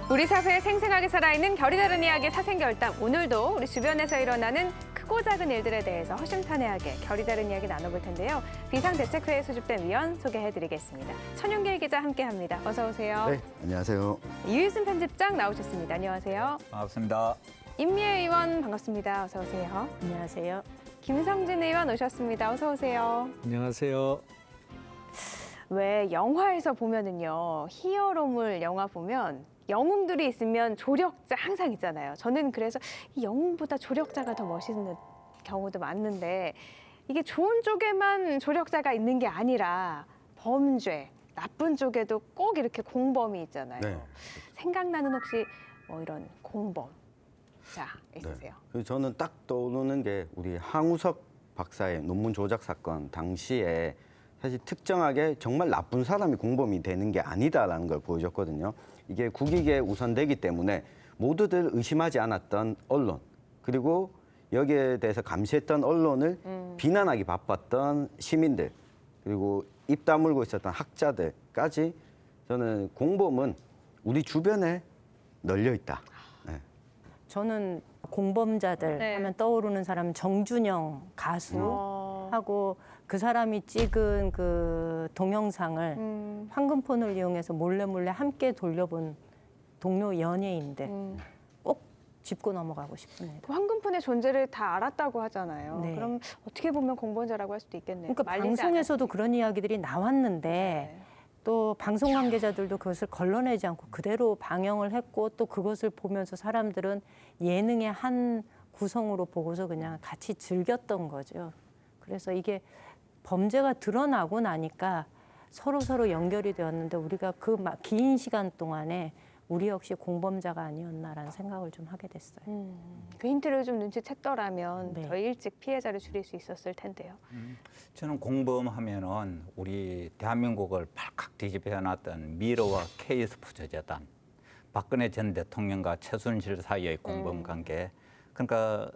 우리 사회에 생생하게 살아있는 결이 다른 이야기 사생결단. 오늘도 우리 주변에서 일어나는 크고 작은 일들에 대해서 허심탄회하게 결이 다른 이야기 나눠볼 텐데요. 비상대책회에 소집된 위원 소개해드리겠습니다. 천윤길 기자 함께합니다. 어서 오세요. 네, 안녕하세요. 유일순 편집장 나오셨습니다. 안녕하세요. 반갑습니다. 임미애 의원 반갑습니다. 어서 오세요. 안녕하세요. 김성진 의원 오셨습니다. 어서 오세요. 안녕하세요. 왜 영화에서 보면은요, 히어로물 영화 보면 영웅들이 있으면 조력자 항상 있잖아요. 저는 그래서 이 영웅보다 조력자가 더 멋있는 경우도 많은데 이게 좋은 쪽에만 조력자가 있는 게 아니라 범죄, 나쁜 쪽에도 꼭 이렇게 공범이 있잖아요. 네. 생각나는 혹시 뭐 이런 공범 자 있으세요? 네. 저는 딱 떠오르는 게 우리 항우석 박사의 논문 조작 사건 당시에 사실 특정하게 정말 나쁜 사람이 공범이 되는 게 아니다라는 걸 보여줬거든요. 이게 국익에 우선되기 때문에 모두들 의심하지 않았던 언론, 그리고 여기에 대해서 감시했던 언론을 비난하기 바빴던 시민들, 그리고 입 다물고 있었던 학자들까지 저는 공범은 우리 주변에 널려 있다. 네. 저는 공범자들 네. 하면 떠오르는 사람은 정준영 가수하고 그 사람이 찍은 그 동영상을 황금폰을 이용해서 몰래 함께 돌려본 동료 연예인들 꼭 짚고 넘어가고 싶습니다. 그 황금폰의 존재를 다 알았다고 하잖아요. 네. 그럼 어떻게 보면 공범자라고 할 수도 있겠네요. 그러니까 말리지 방송에서도 그런 이야기들이 나왔는데 네. 또 방송 관계자들도 그것을 걸러내지 않고 그대로 방영을 했고 또 그것을 보면서 사람들은 예능의 한 구성으로 보고서 그냥 같이 즐겼던 거죠. 그래서 이게 범죄가 드러나고 나니까 서로 연결이 되었는데 우리가 그 긴 시간 동안에 우리 역시 공범자가 아니었나라는 생각을 좀 하게 됐어요. 그 힌트를 좀 눈치챘더라면 네. 더 일찍 피해자를 줄일 수 있었을 텐데요. 저는 공범하면은 우리 대한민국을 발칵 뒤집어 놨던 미러와 K스포츠재단, 박근혜 전 대통령과 최순실 사이의 공범 관계. 그러니까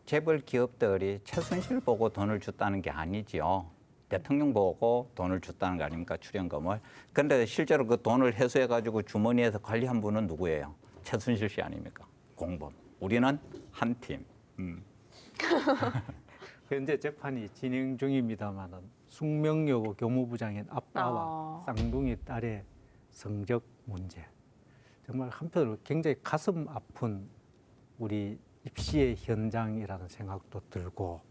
재벌 기업들이 최순실 보고 돈을 줬다는 게 아니지요. 대통령 보고 돈을 줬다는 거 아닙니까? 출연금을. 그런데 실제로 그 돈을 회수해가지고 주머니에서 관리한 분은 누구예요? 최순실 씨 아닙니까? 공범. 우리는 한 팀. 현재 재판이 진행 중입니다만은 숙명여고 교무부장인 아빠와 쌍둥이 딸의 성적 문제. 정말 한편으로 굉장히 가슴 아픈 우리 입시의 현장이라는 생각도 들고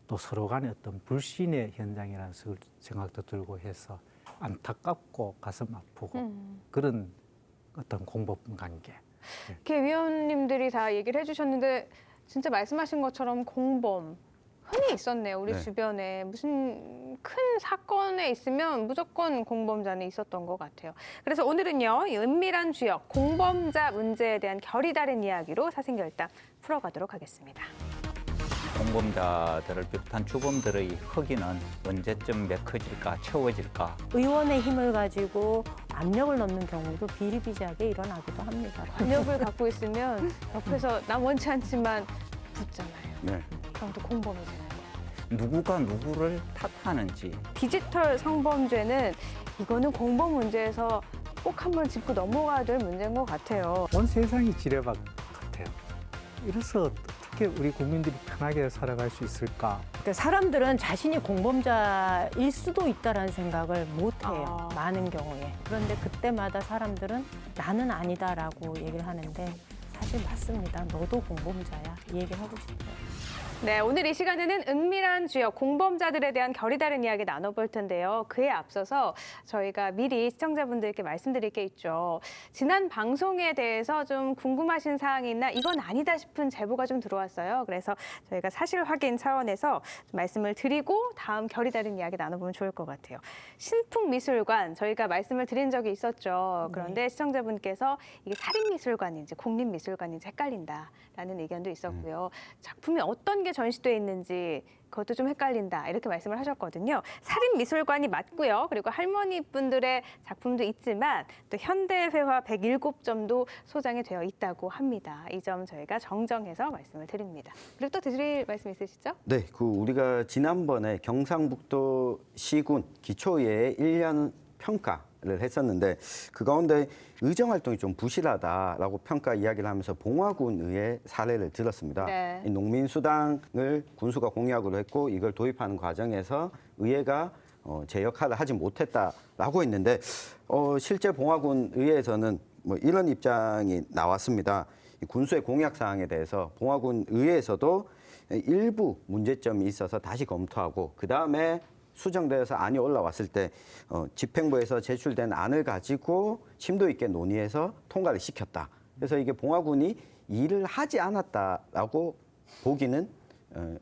또 서로 간의 어떤 불신의 현장이라는 생각도 들고 해서 안타깝고 가슴 아프고 그런 어떤 공범 관계. 이렇게 위원님들이 다 얘기를 해주셨는데 진짜 말씀하신 것처럼 공범 흔히 있었네요. 우리 네. 주변에 무슨 큰 사건에 있으면 무조건 공범자는 있었던 것 같아요. 그래서 오늘은요, 이 은밀한 주역 공범자 문제에 대한 결이 다른 이야기로 사생결단 풀어가도록 하겠습니다. 공범자들을 비롯한 주범들의 허기는 언제쯤 메커질까, 채워질까? 의원의 힘을 가지고 압력을 넣는 경우도 비일비재하게 일어나기도 합니다. 압력을 갖고 있으면 옆에서 난 원치 않지만 붙잖아요. 네. 그럼 또 공범이잖아요. 누구가 누구를 탓하는지. 디지털 성범죄는 이거는 공범 문제에서 꼭 한번 짚고 넘어가야 될 문제인 것 같아요. 온 세상이 지뢰밭 같아요. 이래서 어떻게 우리 국민들이 편하게 살아갈 수 있을까? 그러니까 사람들은 자신이 공범자일 수도 있다라는 생각을 못 해요. 많은 경우에. 그런데 그때마다 사람들은 나는 아니다라고 얘기를 하는데 사실 맞습니다. 너도 공범자야. 이 얘기를 하고 싶어요. 네, 오늘 이 시간에는 은밀한 주역 공범자들에 대한 결이 다른 이야기 나눠볼 텐데요. 그에 앞서서 저희가 미리 시청자분들께 말씀드릴 게 있죠. 지난 방송에 대해서 좀 궁금하신 사항이 있나 이건 아니다 싶은 제보가 좀 들어왔어요. 그래서 저희가 사실 확인 차원에서 좀 말씀을 드리고 다음 결이 다른 이야기 나눠보면 좋을 것 같아요. 신풍미술관 저희가 말씀을 드린 적이 있었죠. 그런데 시청자분께서 이게 살인미술관인지 공립미술관인지 헷갈린다라는 의견도 있었고요. 작품이 어떤 게 전시돼 있는지 그것도 좀 헷갈린다 이렇게 말씀을 하셨거든요. 살인미술관이 맞고요. 그리고 할머니 분들의 작품도 있지만 또 현대회화 107점도 소장이 되어 있다고 합니다. 이 점 저희가 정정해서 말씀을 드립니다. 그리고 또 드릴 말씀 있으시죠? 네, 우리가 지난번에 경상북도 시군 기초예의 1년 평가 했었는데 그 가운데 의정 활동이 좀 부실하다라고 평가 이야기를 하면서 봉화군 의회 사례를 들었습니다. 네. 이 농민수당을 군수가 공약으로 했고 이걸 도입하는 과정에서 의회가 제 역할을 하지 못했다라고 했는데 실제 봉화군 의회에서는 뭐 이런 입장이 나왔습니다. 이 군수의 공약 사항에 대해서 봉화군 의회에서도 일부 문제점이 있어서 다시 검토하고 그 다음에 수정되어서 안이 올라왔을 때 집행부에서 제출된 안을 가지고 심도 있게 논의해서 통과를 시켰다. 그래서 이게 봉화군이 일을 하지 않았다라고 보기는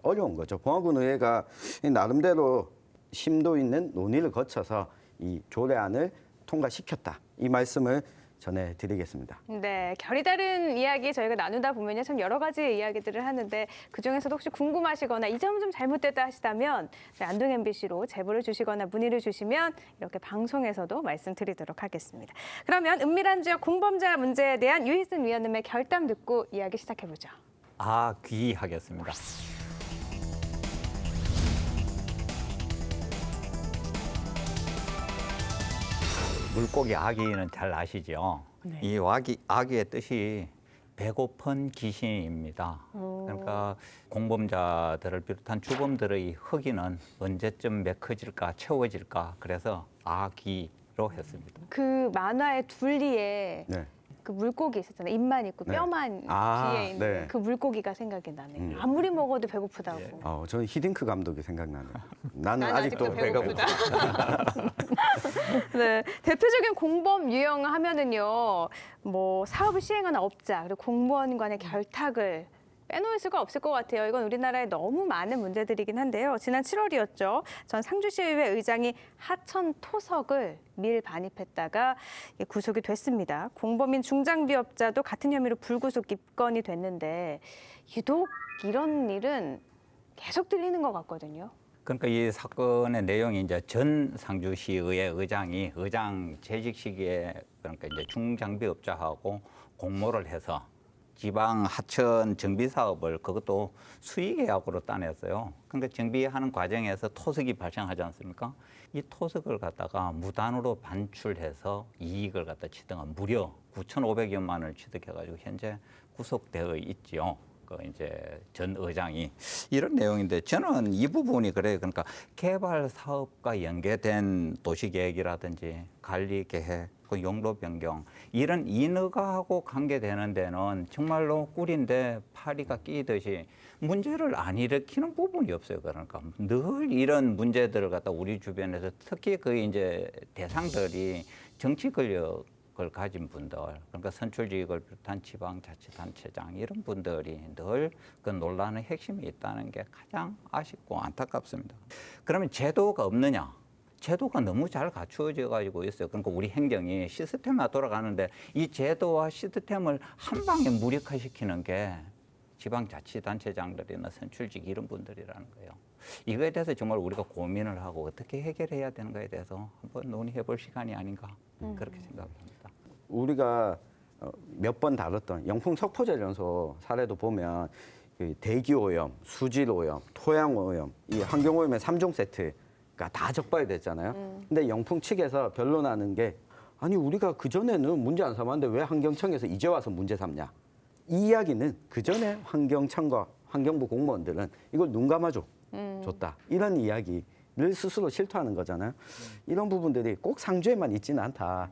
어려운 거죠. 봉화군 의회가 나름대로 심도 있는 논의를 거쳐서 이 조례안을 통과시켰다. 이 말씀을 전해드리겠습니다. 네, 결이 다른 이야기 저희가 나누다 보면요, 참 여러 가지 이야기들을 하는데 그 중에서도 혹시 궁금하시거나 이 점 좀 잘못됐다 하시다면 저희 안동 MBC로 제보를 주시거나 문의를 주시면 이렇게 방송에서도 말씀드리도록 하겠습니다. 그러면 은밀한 지역 공범자 문제에 대한 유희순 위원님의 결담 듣고 이야기 시작해 보죠. 귀하겠습니다. 물고기 아기는 잘 아시죠? 네. 이 아기의 뜻이 배고픈 귀신입니다. 그러니까 공범자들을 비롯한 주범들의 허기는 언제쯤 메커질까 채워질까 그래서 아기로 했습니다. 그 만화의 둘리에 네. 그 물고기 있었잖아요. 입만 있고 네. 뼈만 아, 뒤에 있는 네. 그 물고기가 생각이 나네요. 아무리 먹어도 배고프다고. 저는 히딩크 감독이 생각나네요. 나는 난 아직도 배가 배고프다. 고프다. 네, 대표적인 공범 유형 하면은요, 뭐 사업을 시행하는 업자 그리고 공무원 간의 결탁을 빼놓을 수가 없을 것 같아요. 이건 우리나라에 너무 많은 문제들이긴 한데요. 지난 7월이었죠. 전 상주시의회 의장이 하천 토석을 밀반입했다가 구속이 됐습니다. 공범인 중장비업자도 같은 혐의로 불구속 입건이 됐는데 유독 이런 일은 계속 들리는 것 같거든요. 그러니까 이 사건의 내용이 이제 전 상주시의회 의장이 의장 재직 시기에 그러니까 이제 중장비업자하고 공모를 해서 지방 하천 정비 사업을 그것도 수의 계약으로 따냈어요. 그러니까 정비하는 과정에서 토석이 발생하지 않습니까? 이 토석을 갖다가 무단으로 반출해서 이익을 갖다 취득한 무려 9,500여만 원을 취득해가지고 현재 구속되어 있지요. 그 이제 전 의장이 이런 내용인데 저는 이 부분이 그래요. 그러니까 개발 사업과 연계된 도시 계획이라든지 관리 계획, 그 용도 변경 이런 인허가하고 관계되는 데는 정말로 꿀인데 파리가 끼듯이 문제를 안 일으키는 부분이 없어요. 그러니까 늘 이런 문제들을 갖다 우리 주변에서 특히 그 이제 대상들이 정치 권력 을 가진 분들, 그러니까 선출직을 비롯한 지방자치단체장 이런 분들이 늘 그 논란의 핵심이 있다는 게 가장 아쉽고 안타깝습니다. 그러면 제도가 없느냐? 제도가 너무 잘 갖추어져 가지고 있어요. 그러니까 우리 행정이 시스템화 돌아가는데 이 제도와 시스템을 한 방에 무력화시키는 게 지방자치단체장들이나 선출직 이런 분들이라는 거예요. 이거에 대해서 정말 우리가 고민을 하고 어떻게 해결해야 되는가에 대해서 한번 논의해 볼 시간이 아닌가 그렇게 생각합니다. 우리가 몇 번 다뤘던 영풍 석포제련소 사례도 보면 그 대기 오염, 수질 오염, 토양 오염, 이 환경 오염의 3종 세트가 다 적발됐잖아요. 근데 영풍 측에서 변론하는 게 아니 우리가 그 전에는 문제 안 삼았는데 왜 환경청에서 이제 와서 문제 삼냐? 이 이야기는 그 전에 환경청과 환경부 공무원들은 이걸 눈 감아줘 줬다 이런 이야기를 스스로 실토하는 거잖아요. 이런 부분들이 꼭 상주에만 있지는 않다.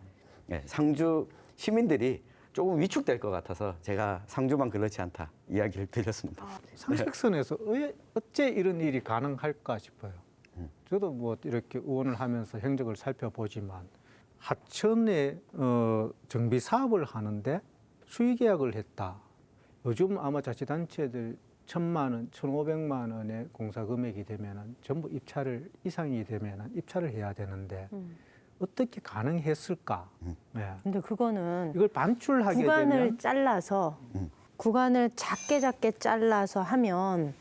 네, 상주 시민들이 조금 위축될 것 같아서 제가 상주만 그렇지 않다 이야기를 드렸습니다. 상식선에서 어째 이런 일이 가능할까 싶어요. 저도 뭐 이렇게 의원을 하면서 행적을 살펴보지만 하천에 정비 사업을 하는데 수의계약을 했다. 요즘 아마 자치단체들 1,000만 원, 1,500만 원의 공사 금액이 되면은 전부 입찰을 이상이 되면은 입찰을 해야 되는데 어떻게 가능했을까? 네. 근데 그거는 이걸 반출하게 구간을 되면 잘라서 구간을 작게 잘라서 하면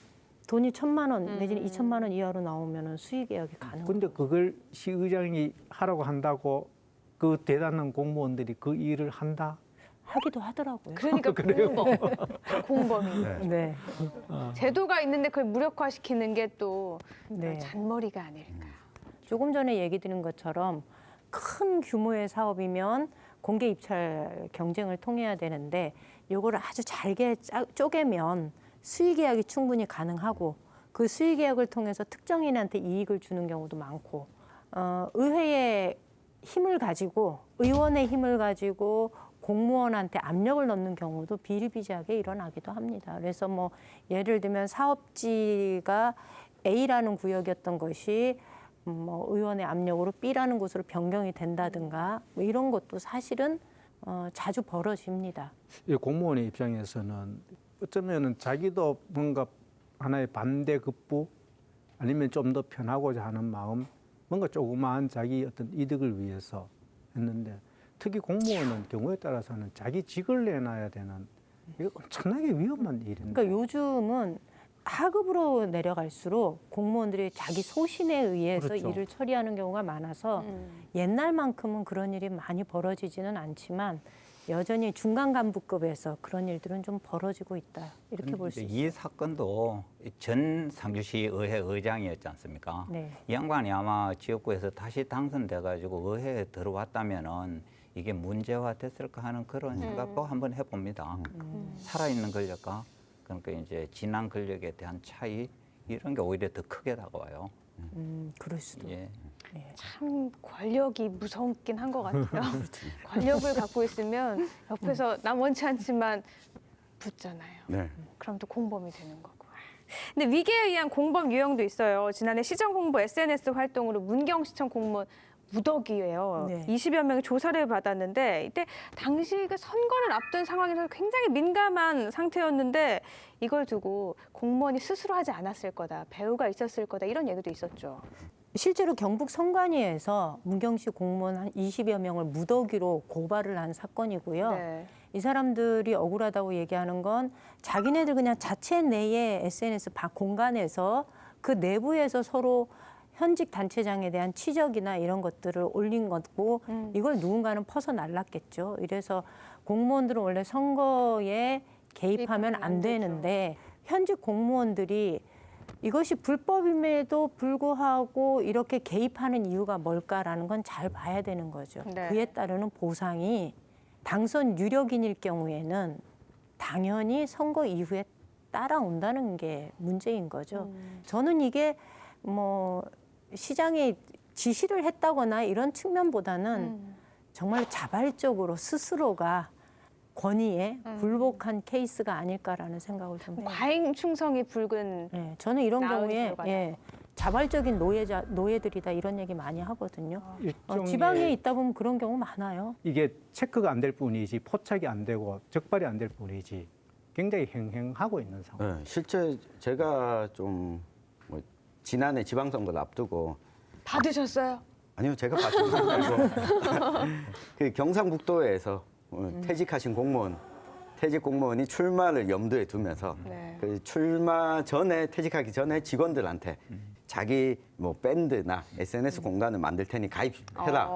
돈이 1,000만 원 내지는 2,000만 원 이하로 나오면은 수의 계약이 가능. 근데 그걸 시의장이 하라고 한다고 그 대단한 공무원들이 그 일을 한다? 하기도 하더라고요. 그러니까 공범, 공범이에요. 네. 제도가 있는데 그걸 무력화시키는 게 또 네. 잔머리가 아닐까. 조금 전에 얘기 드린 것처럼 큰 규모의 사업이면 공개 입찰 경쟁을 통해야 되는데 요거를 아주 잘게 쪼개면 수의 계약이 충분히 가능하고 그 수의 계약을 통해서 특정인한테 이익을 주는 경우도 많고 의회의 힘을 가지고 의원의 힘을 가지고 공무원한테 압력을 넣는 경우도 비일비재하게 일어나기도 합니다. 그래서 뭐 예를 들면 사업지가 A라는 구역이었던 것이 뭐 의원의 압력으로 B라는 곳으로 변경이 된다든가 뭐 이런 것도 사실은 자주 벌어집니다. 이 공무원의 입장에서는 어쩌면은 자기도 뭔가 하나의 반대 급부 아니면 좀 더 편하고자 하는 마음, 뭔가 조그마한 자기 어떤 이득을 위해서 했는데 특히 공무원은 경우에 따라서는 자기 직을 내놔야 되는 이거 엄청나게 위험한 일인데. 그러니까 요즘은 하급으로 내려갈수록 공무원들이 자기 소신에 의해서 그렇죠. 일을 처리하는 경우가 많아서 옛날만큼은 그런 일이 많이 벌어지지는 않지만 여전히 중간 간부급에서 그런 일들은 좀 벌어지고 있다 이렇게 볼 수 있어요. 이 사건도 전 상주시 의회 의장이었지 않습니까? 네. 이 양반이 아마 지역구에서 다시 당선돼 가지고 의회에 들어왔다면은 이게 문제화됐을까 하는 그런 생각도 한번 해봅니다. 살아있는 권력과 그러니까 이제 지난 권력에 대한 차이 이런 게 오히려 더 크게 다가와요. 그럴 수도. 예. 참 권력이 무섭긴 한 것 같아요. 권력을 갖고 있으면 옆에서 난 원치 않지만 붙잖아요. 네. 그럼 또 공범이 되는 거고. 근데 위계에 의한 공범 유형도 있어요. 지난해 시정 홍보 SNS 활동으로 문경시청 공무원 무더기예요. 네. 20여 명이 조사를 받았는데 이때 당시 그 선거를 앞둔 상황에서 굉장히 민감한 상태였는데 이걸 두고 공무원이 스스로 하지 않았을 거다. 배우가 있었을 거다. 이런 얘기도 있었죠. 실제로 경북 선관위에서 문경시 공무원 한 20여 명을 무더기로 고발을 한 사건이고요. 네. 이 사람들이 억울하다고 얘기하는 건 자기네들 그냥 자체 내에 SNS 공간에서 그 내부에서 서로 현직 단체장에 대한 치적이나 이런 것들을 올린 거고 이걸 누군가는 퍼서 날랐겠죠. 이래서 공무원들은 원래 선거에 개입하면 안 되는데 현직 공무원들이 이것이 불법임에도 불구하고 이렇게 개입하는 이유가 뭘까라는 건 잘 봐야 되는 거죠. 네. 그에 따르는 보상이 당선 유력인일 경우에는 당연히 선거 이후에 따라온다는 게 문제인 거죠. 저는 이게 뭐 시장에 지시를 했다거나 이런 측면보다는 정말 자발적으로 스스로가 권위에 굴복한 케이스가 아닐까라는 생각을 좀 해요. 과잉 충성이 붉은 예, 저는 이런 나은 경우에 결과다. 자발적인 노예들이다 이런 얘기 많이 하거든요. 일종의 지방에 있다 보면 그런 경우 많아요. 이게 체크가 안 될 뿐이지 포착이 안 되고 적발이 안 될 뿐이지 굉장히 행행하고 있는 상황. 네, 실제 제가 좀 뭐 지난해 지방선거를 앞두고 받으셨어요? 아니요, 제가 받은 건 아니고 그 경상북도에서 퇴직하신 퇴직 공무원이 출마를 염두에 두면서 네. 그 출마 전에 퇴직하기 전에 직원들한테 자기 뭐 밴드나 SNS 공간을 만들 테니 가입해라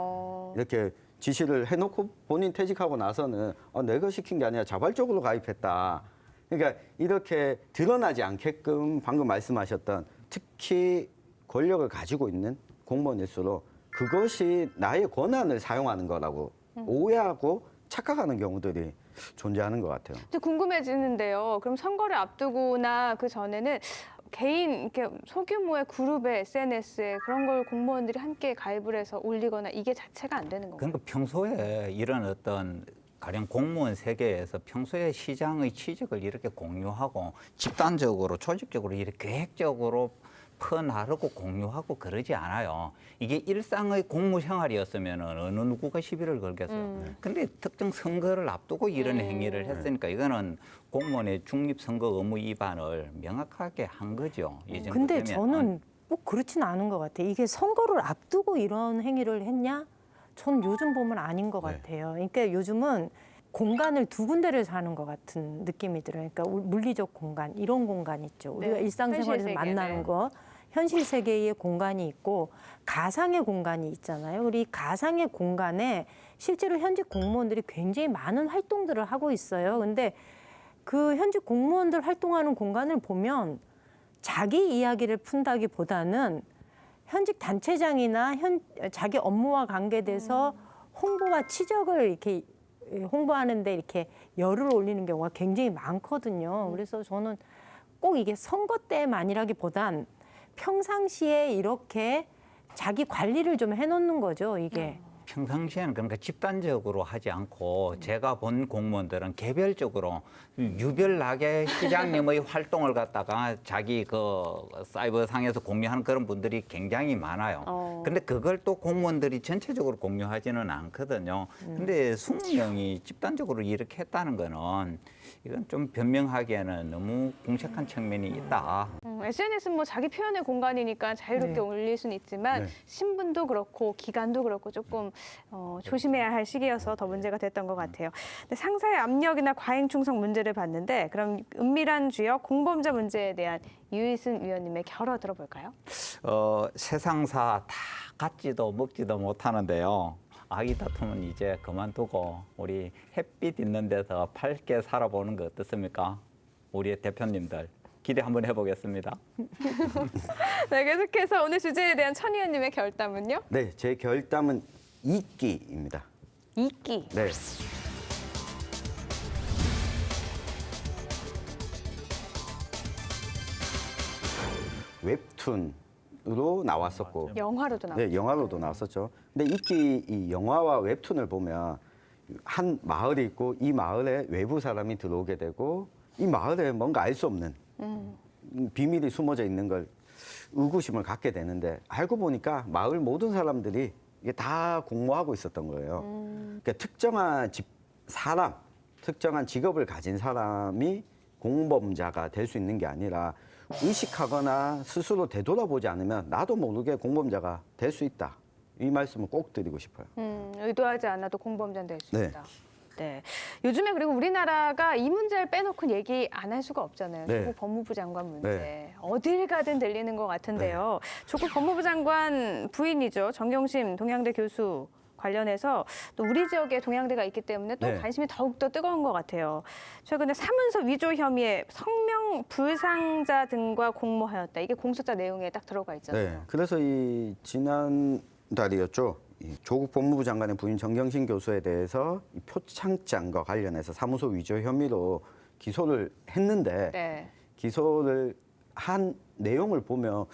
이렇게 지시를 해놓고 본인 퇴직하고 나서는 내가 시킨 게 아니라 자발적으로 가입했다. 그러니까 이렇게 드러나지 않게끔 방금 말씀하셨던 특히 권력을 가지고 있는 공무원일수록 그것이 나의 권한을 사용하는 거라고 오해하고 착각하는 경우들이 존재하는 것 같아요. 근데 궁금해지는데요. 그럼 선거를 앞두고나 그 전에는 개인 이렇게 소규모의 그룹의 SNS에 그런 걸 공무원들이 함께 가입을 해서 올리거나 이게 자체가 안 되는 건가요? 그러니까 평소에 이런 어떤 가령 공무원 세계에서 평소에 시장의 취직을 이렇게 공유하고 집단적으로 조직적으로 이렇게 계획적으로 퍼나르고 공유하고 그러지 않아요. 이게 일상의 공무 생활이었으면 어느 누구가 시비를 걸겠어요. 근데 특정 선거를 앞두고 이런 행위를 했으니까 이거는 공무원의 중립선거 의무 위반을 명확하게 한 거죠. 이 정도 근데 되면. 저는 꼭 그렇지는 않은 것 같아요. 이게 선거를 앞두고 이런 행위를 했냐? 전 요즘 보면 아닌 것 네. 같아요. 그러니까 요즘은 공간을 두 군데를 사는 것 같은 느낌이 들어요. 그러니까 물리적 공간, 이런 공간 있죠. 우리가 네. 일상생활에서 현실 만나는 세계, 거. 현실 세계의 공간이 있고 가상의 공간이 있잖아요. 우리 가상의 공간에 실제로 현직 공무원들이 굉장히 많은 활동들을 하고 있어요. 근데 그 현직 공무원들 활동하는 공간을 보면 자기 이야기를 푼다기보다는 현직 단체장이나 자기 업무와 관계돼서 홍보와 치적을 이렇게 홍보하는데 이렇게 열을 올리는 경우가 굉장히 많거든요. 그래서 저는 꼭 이게 선거 때만이라기보단 평상시에 이렇게 자기 관리를 좀 해놓는 거죠, 이게. 평상시에는 그러니까 집단적으로 하지 않고 제가 본 공무원들은 개별적으로 유별나게 시장님의 활동을 갖다가 자기 그 사이버 상에서 공유하는 그런 분들이 굉장히 많아요. 근데 그걸 또 공무원들이 전체적으로 공유하지는 않거든요. 근데 20명이 집단적으로 이렇게 했다는 거는 이건 좀 변명하기에는 너무 공색한 측면이 있다. SNS는 뭐 자기 표현의 공간이니까 자유롭게 네. 올릴 수는 있지만 네. 신분도 그렇고 기관도 그렇고 조금 조심해야 할 시기여서 더 문제가 됐던 것 같아요. 근데 상사의 압력이나 과잉 충성 문제를 봤는데 그럼 은밀한 주역 공범자 문제에 대한 유희순 위원님의 결어 들어볼까요? 세상사 다 갖지도 먹지도 못하는데요. 아이 다툼은 이제 그만두고 우리 햇빛 있는 데서 밝게 살아보는 거 어떻습니까? 우리의 대표님들 기대 한번 해보겠습니다. 네, 계속해서 오늘 주제에 대한 천 위원님의 결담은요? 네, 제 결담은 이끼입니다. 이끼. 네. 웹툰으로 나왔었고, 영화로도 나오고. 네, 영화로도 나왔었죠. 근데 이끼 이 영화와 웹툰을 보면 한 마을이 있고 이 마을에 외부 사람이 들어오게 되고 이 마을에 뭔가 알 수 없는 비밀이 숨어져 있는 걸 의구심을 갖게 되는데 알고 보니까 마을 모든 사람들이 이게 다 공모하고 있었던 거예요. 그러니까 특정한 사람, 특정한 직업을 가진 사람이 공범자가 될 수 있는 게 아니라 의식하거나 스스로 되돌아보지 않으면 나도 모르게 공범자가 될 수 있다. 이 말씀을 꼭 드리고 싶어요. 의도하지 않아도 공범자는 될 수 네. 있다. 네. 요즘에 그리고 우리나라가 이 문제를 빼놓고 얘기 안 할 수가 없잖아요. 네. 조국 법무부 장관 문제. 네. 어딜 가든 들리는 것 같은데요. 조국 법무부 장관 부인이죠. 정경심 동양대 교수 관련해서 또 우리 지역에 동양대가 있기 때문에 또 네. 관심이 더욱더 뜨거운 것 같아요. 최근에 사문서 위조 혐의에 성명 불상자 등과 공모하였다. 이게 공소장 내용에 딱 들어가 있잖아요. 네. 그래서 이 지난 달이었죠. 이 조국 법무부 장관의 부인 정경심 교수에 대해서 이 표창장과 관련해서 사무소 위조 혐의로 기소를 했는데 네. 기소를 한 내용을 보면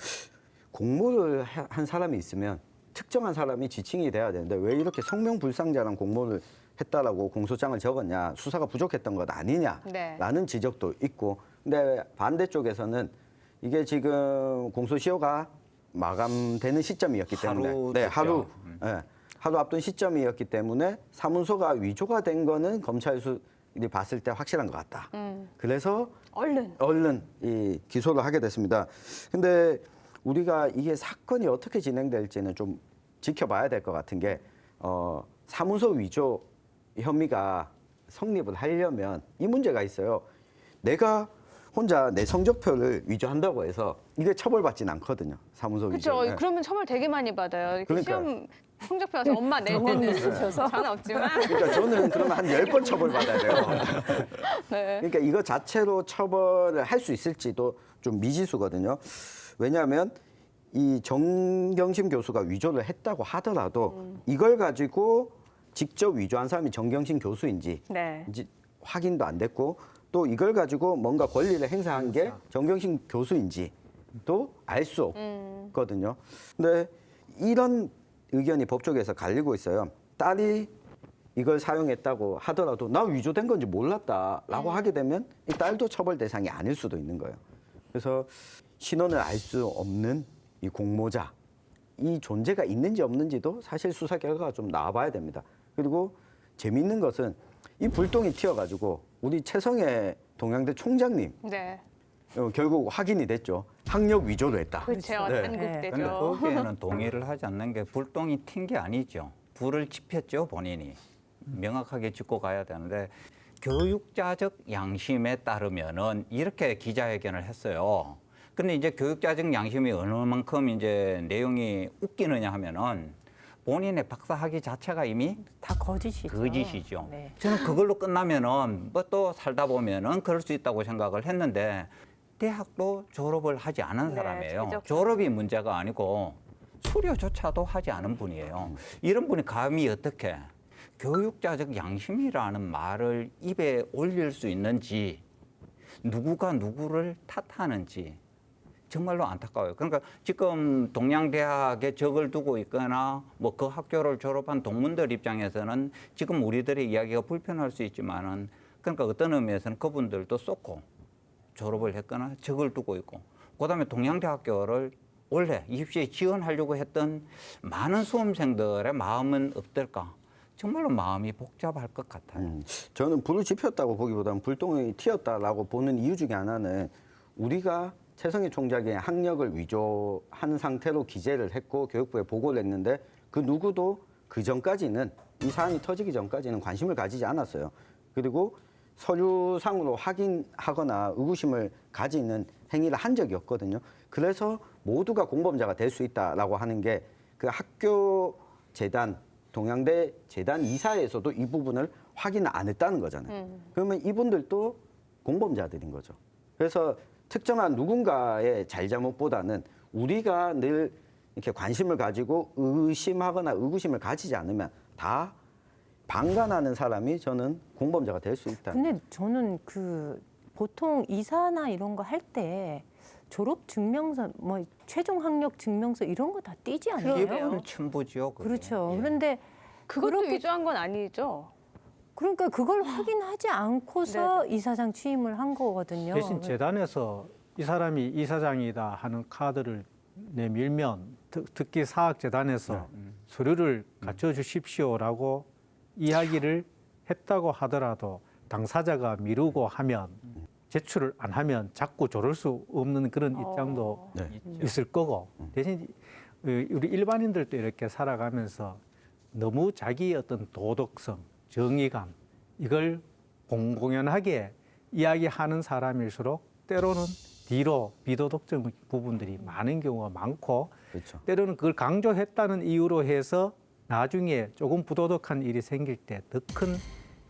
공모를 한 사람이 있으면 특정한 사람이 지칭이 돼야 되는데 왜 이렇게 성명불상자랑 공모를 했다라고 공소장을 적었냐, 수사가 부족했던 것 아니냐라는 네. 지적도 있고, 근데 반대쪽에서는 이게 지금 공소시효가 마감되는 시점이었기 때문에 하루 네, 됐죠. 하루 앞둔 시점이었기 때문에 사문서가 위조가 된 거는 검찰이 봤을 때 확실한 것 같다. 그래서 얼른 이 기소를 하게 됐습니다. 근데 우리가 이게 사건이 어떻게 진행될지는 좀 지켜봐야 될 것 같은 게 사문서 위조 혐의가 성립을 하려면 이 문제가 있어요. 내가 혼자 내 성적표를 위조한다고 해서 이게 처벌받지는 않거든요. 사문서 위조. 그렇죠. 그러면 처벌 되게 많이 받아요. 이렇게 그러니까요. 시험 성적표 와서 엄마 낼 때는 있으셔서 저는 없지만. 그러니까 저는 그러면 한 10번 처벌받아야 돼요. 네. 그러니까 이거 자체로 처벌을 할 수 있을지도 좀 미지수거든요. 왜냐하면 이 정경심 교수가 위조를 했다고 하더라도 이걸 가지고 직접 위조한 사람이 정경심 교수인지 네. 확인도 안 됐고 또 이걸 가지고 뭔가 권리를 행사한 게 정경심 교수인지도 알 수 없거든요. 근데 이런 의견이 법조계에서 갈리고 있어요. 딸이 이걸 사용했다고 하더라도 나 위조된 건지 몰랐다라고 하게 되면 이 딸도 처벌 대상이 아닐 수도 있는 거예요. 그래서 신원을 알 수 없는 이 공모자, 이 존재가 있는지 없는지도 사실 수사 결과가 좀 나와봐야 됩니다. 그리고 재미있는 것은 이 불똥이 튀어가지고 우리 최성해 동양대 총장님 네. 결국 확인이 됐죠. 학력 위조를 했다. 그렇죠. 네. 단국대죠. 근데 거기에는 동의를 하지 않는 게 불똥이 튄 게 아니죠. 불을 지폈죠, 본인이. 명확하게 짚고 가야 되는데 교육자적 양심에 따르면은 이렇게 기자회견을 했어요. 근데 이제 교육자적 양심이 어느 만큼 이제 내용이 웃기느냐 하면은 본인의 박사학위 자체가 이미 다 거짓이죠. 거짓이죠. 네. 저는 그걸로 끝나면은 뭐 또 살다 보면은 그럴 수 있다고 생각을 했는데 대학도 졸업을 하지 않은 네, 사람이에요. 최적. 졸업이 문제가 아니고 수료조차도 하지 않은 분이에요. 이런 분이 감히 어떻게 교육자적 양심이라는 말을 입에 올릴 수 있는지, 누구가 누구를 탓하는지 정말로 안타까워요. 그러니까 지금 동양대학에 적을 두고 있거나 뭐 그 학교를 졸업한 동문들 입장에서는 지금 우리들의 이야기가 불편할 수 있지만은, 그러니까 어떤 의미에서는 그분들도 쏟고 졸업을 했거나 적을 두고 있고, 그다음에 동양대학교를 원래 입시에 지원하려고 했던 많은 수험생들의 마음은 어떨까? 정말로 마음이 복잡할 것 같아요. 저는 불을 지폈다고 보기보다는 불똥이 튀었다라고 보는 이유 중에 하나는 우리가 최성희 총장의 학력을 위조한 상태로 기재를 했고 교육부에 보고를 했는데 그 누구도 그 전까지는 이 사안이 터지기 전까지는 관심을 가지지 않았어요. 그리고 서류상으로 확인하거나 의구심을 가지는 행위를 한 적이 없거든요. 그래서 모두가 공범자가 될 수 있다라고 하는 게 그 학교 재단, 동양대 재단 이사에서도 이 부분을 확인을 안 했다는 거잖아요. 그러면 이분들도 공범자들인 거죠. 그래서 특정한 누군가의 잘잘못보다는 우리가 늘 이렇게 관심을 가지고 의심하거나 의구심을 가지지 않으면 다 방관하는 사람이 저는 공범자가 될 수 있다. 근데 저는 그 보통 이사나 이런 거 할 때 졸업 증명서, 뭐 최종 학력 증명서 이런 거 다 띄지 않나요? 기본 첨부지요. 그게. 그렇죠. 예. 그런데 그것도 그렇게- 위조한 건 아니죠. 그러니까 그걸 확인하지 않고서 이사장 취임을 한 거거든요. 대신 재단에서 이 사람이 이사장이다 하는 카드를 내밀면 특히 사학재단에서 서류를 갖춰주십시오라고 이야기를 했다고 하더라도 당사자가 미루고 하면 제출을 안 하면 자꾸 조를 수 없는 그런 입장도 네. 있을 거고, 대신 우리 일반인들도 이렇게 살아가면서 너무 자기의 어떤 도덕성, 정의감 이걸 공공연하게 이야기하는 사람일수록 때로는 뒤로 비도덕적 부분들이 많은 경우가 많고, 그렇죠. 때로는 그걸 강조했다는 이유로 해서 나중에 조금 부도덕한 일이 생길 때 더 큰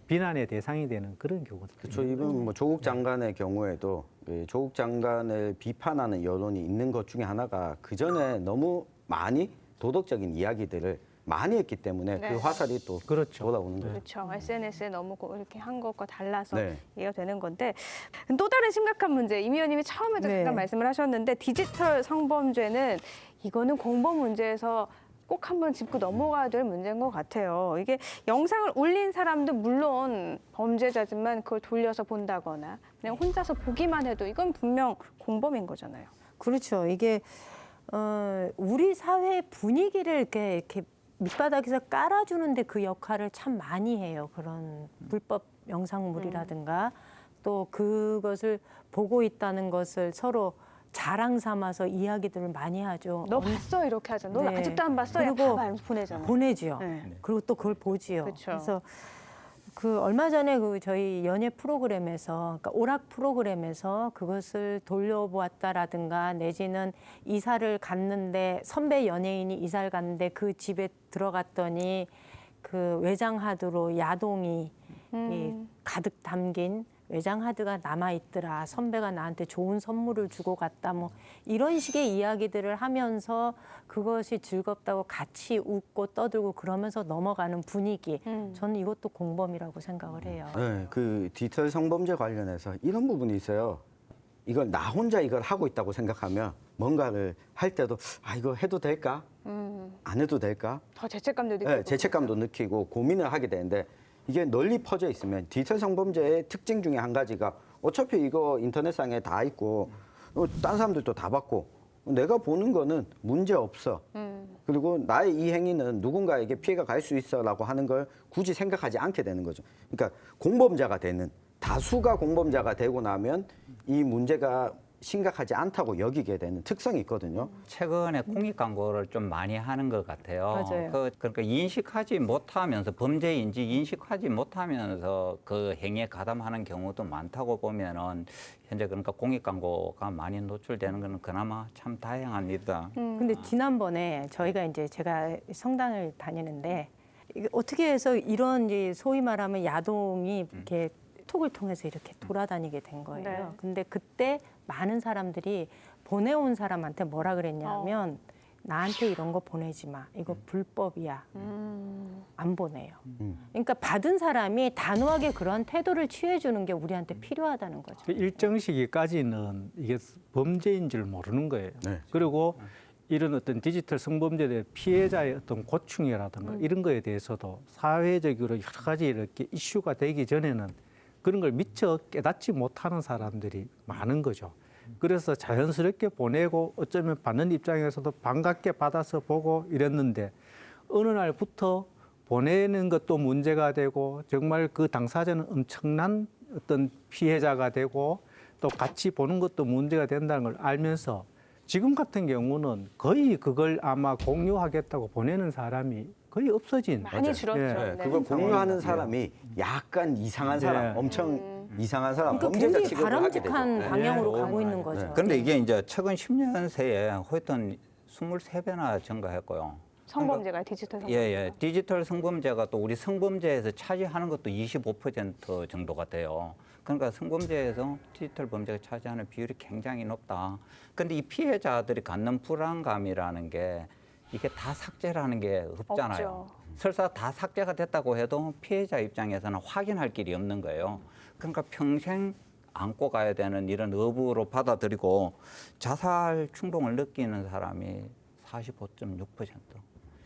비난의 대상이 되는 그런 경우들. 그렇죠. 이번 뭐 조국 장관의 경우에도 조국 장관을 비판하는 여론이 있는 것 중에 하나가 그 전에 너무 많이 도덕적인 이야기들을 많이 했기 때문에 네. 그 화살이 또 그렇죠. 돌아오는 거죠. 그렇죠. SNS에 너무 이렇게 한 것과 달라서 네. 이해가 되는 건데, 또 다른 심각한 문제, 임 의원님이 처음에도 네. 잠깐 말씀을 하셨는데, 디지털 성범죄는 이거는 공범 문제에서 꼭 한번 짚고 넘어가야 될 문제인 것 같아요. 이게 영상을 올린 사람도 물론 범죄자지만 그걸 돌려서 본다거나 그냥 혼자서 보기만 해도 이건 분명 공범인 거잖아요. 그렇죠. 이게 우리 사회 분위기를 이렇게 밑바닥에서 깔아주는데 그 역할을 참 많이 해요. 그런 불법 영상물이라든가 또 그것을 보고 있다는 것을 서로 자랑 삼아서 이야기들을 많이 하죠. 너 봤어? 이렇게 하잖아. 너 네. 아직도 안 봤어? 야, 그리고 봐봐. 이러면서 보내잖아. 보내지요. 네. 그리고 또 그걸 보지요. 그렇죠. 그래서 그 얼마 전에 그 저희 연예 프로그램에서, 그러니까 오락 프로그램에서 그것을 돌려보았다라든가 내지는 이사를 갔는데 선배 연예인이 이사를 갔는데 그 집에 들어갔더니 그 외장 하드로 야동이 이 가득 담긴 외장 하드가 남아 있더라. 선배가 나한테 좋은 선물을 주고 갔다. 뭐 이런 식의 이야기들을 하면서 그것이 즐겁다고 같이 웃고 떠들고 그러면서 넘어가는 분위기. 저는 이것도 공범이라고 생각을 해요. 네, 그 디지털 성범죄 관련해서 이런 부분이 있어요. 이걸 나 혼자 이걸 하고 있다고 생각하면 뭔가를 할 때도 이거 해도 될까? 안 해도 될까? 더 죄책감도 느끼고. 네, 죄책감도 느끼고 고민을 하게 되는데 이게 널리 퍼져 있으면 디지털 성범죄의 특징 중에 한 가지가 어차피 이거 인터넷상에 다 있고 딴 사람들도 다 봤고 내가 보는 거는 문제 없어. 그리고 나의 이 행위는 누군가에게 피해가 갈 수 있어라고 하는 걸 굳이 생각하지 않게 되는 거죠. 그러니까 공범자가 되는 다수가 공범자가 되고 나면 이 문제가 심각하지 않다고 여기게 되는 특성이 있거든요. 최근에 공익 광고를 좀 많이 하는 것 같아요. 맞아요. 그러니까 인식하지 못하면서 범죄인지 인식하지 못하면서 그 행위에 가담하는 경우도 많다고 보면은 현재 그러니까 공익 광고가 많이 노출되는 것은 그나마 참 다행한 일이다. 근데 지난번에 저희가 이제 제가 성당을 다니는데 이게 어떻게 해서 이런 이제 소위 말하면 야동이 이렇게 톡을 통해서 이렇게 돌아다니게 된 거예요. 네. 근데 그때 많은 사람들이 보내온 사람한테 뭐라 그랬냐면 나한테 이런 거 보내지 마. 이거 불법이야. 안 보내요. 음. 그러니까 받은 사람이 단호하게 그런 태도를 취해주는 게 우리한테 필요하다는 거죠. 그 일정 시기까지는 이게 범죄인 줄 모르는 거예요. 네. 그리고 이런 어떤 디지털 성범죄에 대한 피해자의 어떤 고충이라든가 이런 거에 대해서도 사회적으로 여러 가지 이렇게 이슈가 되기 전에는 그런 걸 미처 깨닫지 못하는 사람들이 많은 거죠. 그래서 자연스럽게 보내고 어쩌면 받는 입장에서도 반갑게 받아서 보고 이랬는데 어느 날부터 보내는 것도 문제가 되고 정말 그 당사자는 엄청난 어떤 피해자가 되고 또 같이 보는 것도 문제가 된다는 걸 알면서 지금 같은 경우는 거의 그걸 아마 공유하겠다고 보내는 사람이 거의 없어진 많이 줄었죠. 예. 네, 네. 그걸 공유하는 사람이 약간 이상한 사람, 네. 엄청 이상한 사람, 그러니까 범죄자 굉장히 취급을 하게 되죠. 바람직한 네. 방향으로 네. 가고 있는 네. 거죠. 그런데 이게 이제 최근 10년 새에 하여튼 23배나 증가했고요. 성범죄가 디지털 성범죄. 예. 디지털 성범죄가 또 우리 성범죄에서 차지하는 것도 25% 정도가 돼요. 그러니까 성범죄에서 디지털 범죄가 차지하는 비율이 굉장히 높다. 근데 이 피해자들이 갖는 불안감이라는 게 이게 다 삭제라는 게 없잖아요. 없죠. 설사 다 삭제가 됐다고 해도 피해자 입장에서는 확인할 길이 없는 거예요. 그러니까 평생 안고 가야 되는 이런 의무로 받아들이고 자살 충동을 느끼는 사람이 45.6%.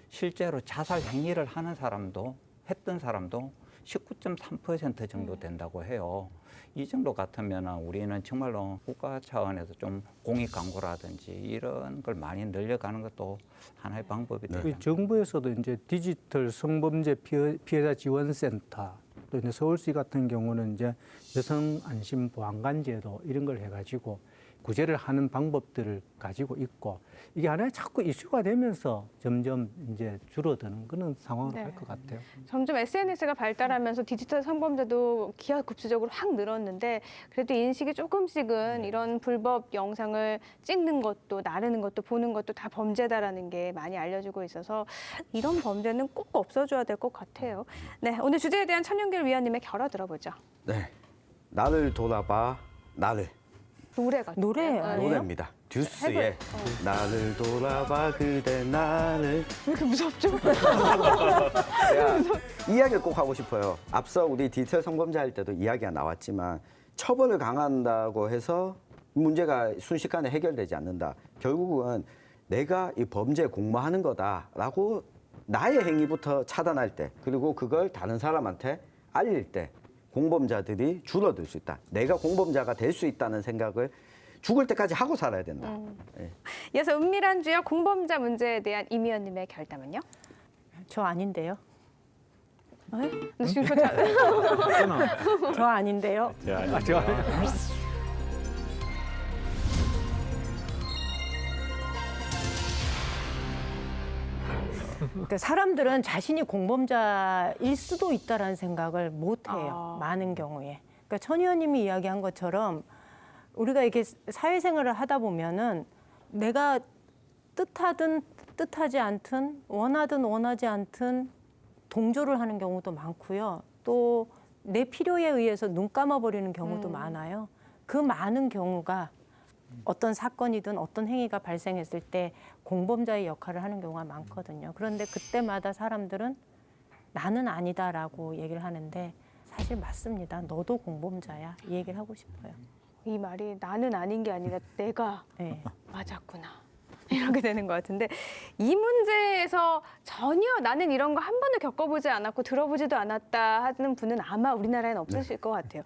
실제로 자살 행위를 하는 사람도 했던 사람도 19.3% 정도 된다고 해요. 이 정도 같으면 우리는 정말로 국가 차원에서 좀 공익 광고라든지 이런 걸 많이 늘려가는 것도 하나의 방법이 되죠. 그 정부에서도 이제 디지털 성범죄 피해자 지원센터 또 이제 서울시 같은 경우는 이제 여성 안심 보안관 제도 이런 걸 해가지고 구제를 하는 방법들을 가지고 있고 이게 하나의 자꾸 이슈가 되면서 점점 이제 줄어드는 그런 상황으로 네. 갈 것 같아요. 점점 SNS가 발달하면서 디지털 성범죄도 기하급수적으로 확 늘었는데 그래도 인식이 조금씩은 이런 불법 영상을 찍는 것도 나르는 것도 보는 것도 다 범죄다라는 게 많이 알려지고 있어서 이런 범죄는 꼭 없어져야 될 것 같아요. 네, 오늘 주제에 대한 천윤길 위원님의 결화 들어보죠. 네. 나를 돌아봐, 나를. 노래가 노래예요? 아니에요? 노래입니다. 듀스의 나를 돌아봐 그대 나를. 왜 이렇게 무섭죠? 제가 이야기를 꼭 하고 싶어요. 앞서 우리 디지털 성범죄 할 때도 이야기가 나왔지만 처벌을 강화한다고 해서 문제가 순식간에 해결되지 않는다. 결국은 내가 이 범죄에 공모하는 거다라고 나의 행위부터 차단할 때 그리고 그걸 다른 사람한테 알릴 때 공범자들이 줄어들 수 있다. 내가 공범자가 될 수 있다는 생각을 죽을 때까지 하고 살아야 된다. 예. 이어서 은밀한 주역 공범자 문제에 대한 임 위원님의 결담은요? 저 아닌데요. 근데 지금 저 잘- 저 아닌데요. 아, 제가 그러니까 사람들은 자신이 공범자일 수도 있다라는 생각을 못 해요. 많은 경우에. 그러니까 천 의원님이 이야기한 것처럼 우리가 이렇게 사회생활을 하다 보면은 내가 뜻하든 뜻하지 않든 원하든 원하지 않든 동조를 하는 경우도 많고요. 또 내 필요에 의해서 눈 감아버리는 경우도 많아요. 그 많은 경우가 어떤 사건이든 어떤 행위가 발생했을 때 공범자의 역할을 하는 경우가 많거든요. 그런데 그때마다 사람들은 나는 아니다라고 얘기를 하는데 사실 맞습니다. 너도 공범자야. 이 얘기를 하고 싶어요. 이 말이 나는 아닌 게 아니라 내가 네. 맞았구나. 이렇게 되는 것 같은데 이 문제에서 전혀 나는 이런 거 한 번도 겪어보지 않았고 들어보지도 않았다 하는 분은 아마 우리나라에는 없으실 것 같아요.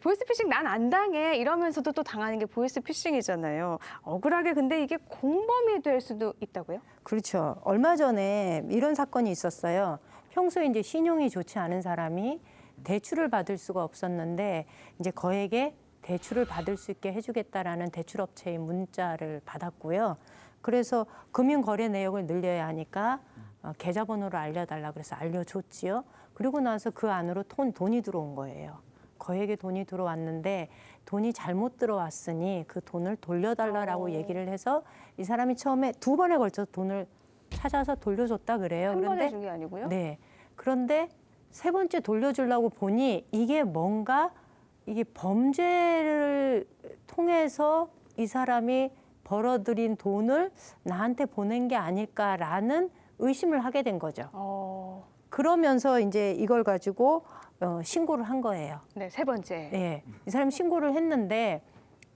보이스피싱 난 안 당해 이러면서도 또 당하는 게 보이스피싱이잖아요. 억울하게 근데 이게 공범이 될 수도 있다고요? 그렇죠. 얼마 전에 이런 사건이 있었어요. 평소에 이제 신용이 좋지 않은 사람이 대출을 받을 수가 없었는데 이제 거액의 대출을 받을 수 있게 해주겠다라는 대출업체의 문자를 받았고요. 그래서 금융거래 내역을 늘려야 하니까 계좌번호를 알려달라 그래서 알려줬지요. 그리고 나서 그 안으로 돈이 들어온 거예요. 거액의 돈이 들어왔는데 돈이 잘못 들어왔으니 그 돈을 돌려달라라고 얘기를 해서 이 사람이 처음에 2번에 걸쳐서 돈을 찾아서 돌려줬다 그래요. 한 번에 준 게 아니고요? 네. 그런데 3번째 돌려주려고 보니 이게 뭔가 이게 범죄를 통해서 이 사람이 벌어들인 돈을 나한테 보낸 게 아닐까라는 의심을 하게 된 거죠. 그러면서 이제 이걸 가지고 신고를 한 거예요. 네, 세 번째. 예, 이 사람이 신고를 했는데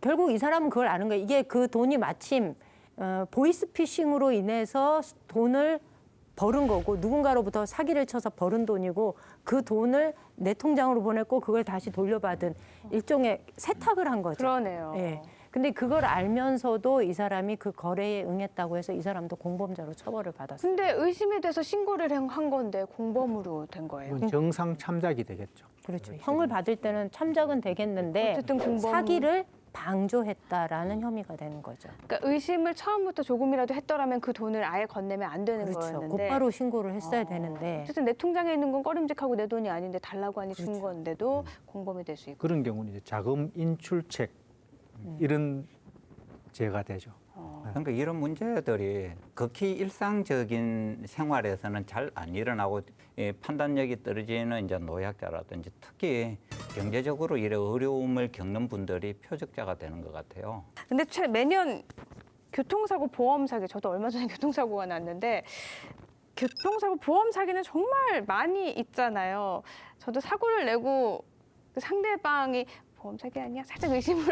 결국 이 사람은 그걸 아는 거예요. 이게 그 돈이 마침 보이스피싱으로 인해서 돈을 벌은 거고 누군가로부터 사기를 쳐서 벌은 돈이고 그 돈을 내 통장으로 보냈고 그걸 다시 돌려받은 일종의 세탁을 한 거죠. 그러네요. 예. 근데 그걸 알면서도 이 사람이 그 거래에 응했다고 해서 이 사람도 공범자로 처벌을 받았어요. 근데 의심이 돼서 신고를 한 건데 공범으로 된 거예요. 이건 정상 참작이 되겠죠. 그렇죠. 형을 받을 때는 참작은 되겠는데 어쨌든 공범. 사기를 방조했다라는 혐의가 되는 거죠. 그러니까 의심을 처음부터 조금이라도 했더라면 그 돈을 아예 건네면 안 되는 그렇죠. 거였는데. 곧바로 신고를 했어야 되는데 어쨌든 내 통장에 있는 건 꺼림직하고 내 돈이 아닌데 달라고 하니 준 그렇죠. 건데도 공범이 될 수 있고. 그런 경우는 이제 자금 인출책 이런 죄가 되죠. 그러니까 이런 문제들이 극히 일상적인 생활에서는 잘 안 일어나고 판단력이 떨어지는 이제 노약자라든지 특히 경제적으로 이래 어려움을 겪는 분들이 표적자가 되는 것 같아요. 근데 매년 교통사고 보험 사기, 저도 얼마 전에 교통사고가 났는데 교통사고 보험 사기는 정말 많이 있잖아요. 저도 사고를 내고 그 상대방이 보험 사기 아니야? 살짝 의심을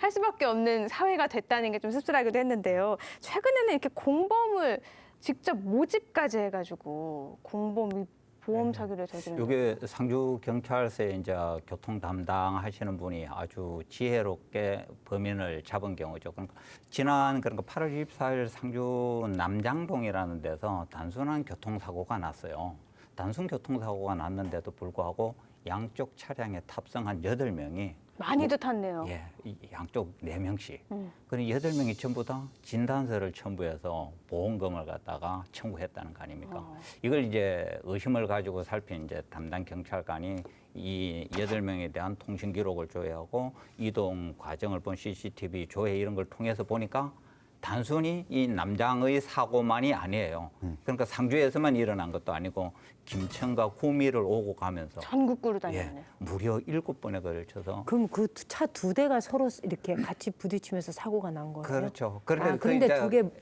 할 수밖에 없는 사회가 됐다는 게 좀 씁쓸하기도 했는데요. 최근에는 이렇게 공범을 직접 모집까지 해가지고 공범이 보험 사기를 저지르는. 이게 상주 경찰서에 이제 교통 담당하시는 분이 아주 지혜롭게 범인을 잡은 경우죠. 그러니까 지난 8월 24일 상주 남장동이라는 데서 단순한 교통사고가 났어요. 단순 교통사고가 났는데도 불구하고 양쪽 차량에 탑승한 8명이 많이도 탔네요. 예, 이 양쪽 4명씩. 그럼 8명이 전부 다 진단서를 첨부해서 보험금을 갖다가 청구했다는 거 아닙니까? 이걸 이제 의심을 가지고 살핀 이제 담당 경찰관이 이 8명에 대한 통신 기록을 조회하고 이동 과정을 본 CCTV 조회 이런 걸 통해서 보니까 단순히 이 남장의 사고만이 아니에요. 그러니까 상주에서만 일어난 것도 아니고 김천과 구미를 오고 가면서 전국구로 다녔네. 예, 무려 7번에 걸쳐서 그럼 그 차 두 대가 서로 이렇게 같이 부딪히면서 사고가 난 거예요? 그렇죠. 그런데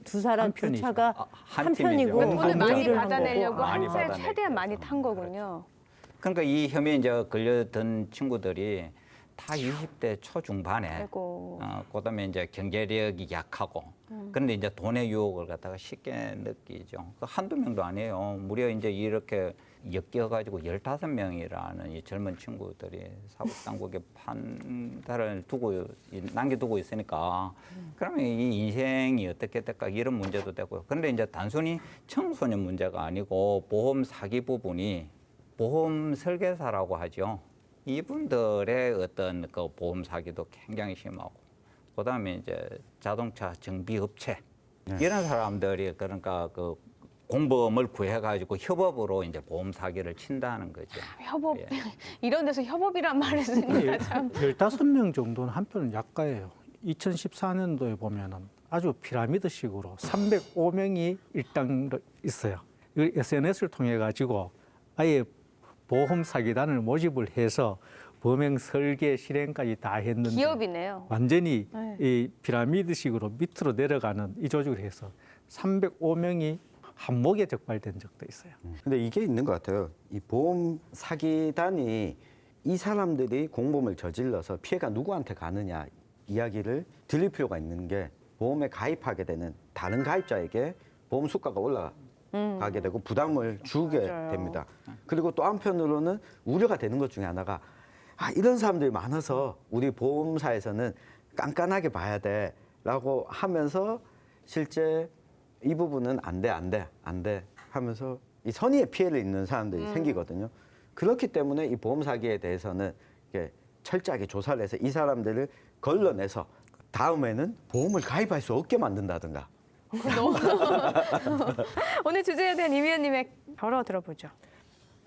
두 사람 두 한편이죠. 차가 한 한 편이고 팀이죠. 돈을 많이 모의를 한 받아내려고 거고. 많이 한 차에 받아내기 최대한 많이 위해서. 탄 거군요. 그러니까 이 혐의에 이제 걸려든 친구들이 다 20대 초중반에 아이고. 그다음에 이제 경제력이 약하고 그런데 이제 돈의 유혹을 갖다가 쉽게 느끼죠. 그 한두 명도 아니에요. 무려 이제 이렇게 엮여가지고 15명이라는 이 젊은 친구들이 사법당국에 판단을 남겨두고 있으니까 그러면 이 인생이 어떻게 될까 이런 문제도 되고요. 그런데 이제 단순히 청소년 문제가 아니고 보험 사기 부분이 보험 설계사라고 하죠. 이분들의 어떤 그 보험 사기도 굉장히 심하고, 그다음에 이제 자동차 정비 업체 이런 사람들이 그러니까 그 공범을 구해가지고 협업으로 이제 보험 사기를 친다는 거죠. 협업. 예. 이런 데서 협업이란 말을 쓰니까 참. 15명 정도는 한편은 약가예요. 2014년도에 보면은 아주 피라미드식으로 305명이 일당으로 있어요. 이걸 SNS를 통해 가지고 아예 보험 사기단을 모집을 해서 범행 설계 실행까지 다 했는데 기업이네요. 완전히 네. 이 피라미드식으로 밑으로 내려가는 이 조직을 해서 305명이 한목에 적발된 적도 있어요. 근데 이게 있는 것 같아요. 이 보험 사기단이 이 사람들이 공범을 저질러서 피해가 누구한테 가느냐 이야기를 드릴 필요가 있는 게 보험에 가입하게 되는 다른 가입자에게 보험 수가가 올라가게 되고 부담을 주게 맞아요. 됩니다. 그리고 또 한편으로는 우려가 되는 것 중에 하나가 이런 사람들이 많아서 우리 보험사에서는 깐깐하게 봐야 돼라고 하면서 실제 이 부분은 안 돼 하면서 이 선의의 피해를 입는 사람들이 생기거든요. 그렇기 때문에 이 보험 사기에 대해서는 이렇게 철저하게 조사를 해서 이 사람들을 걸러내서 다음에는 보험을 가입할 수 없게 만든다든가. 오늘 주제에 대한 임 의원님의 결어 들어보죠.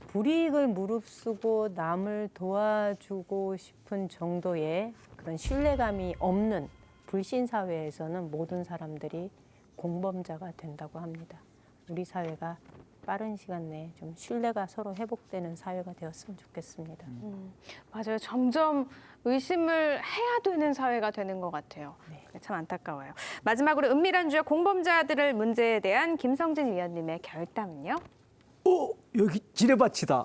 불이익을 무릅쓰고 남을 도와주고 싶은 정도의 그런 신뢰감이 없는 불신 사회에서는 모든 사람들이 공범자가 된다고 합니다. 우리 사회가 빠른 시간 내에 좀 신뢰가 서로 회복되는 사회가 되었으면 좋겠습니다. 맞아요. 점점 의심을 해야 되는 사회가 되는 것 같아요. 네. 참 안타까워요. 마지막으로 은밀한 주역 공범자들을 문제에 대한 김성진 위원님의 결단은요? 여기 지뢰밭이다.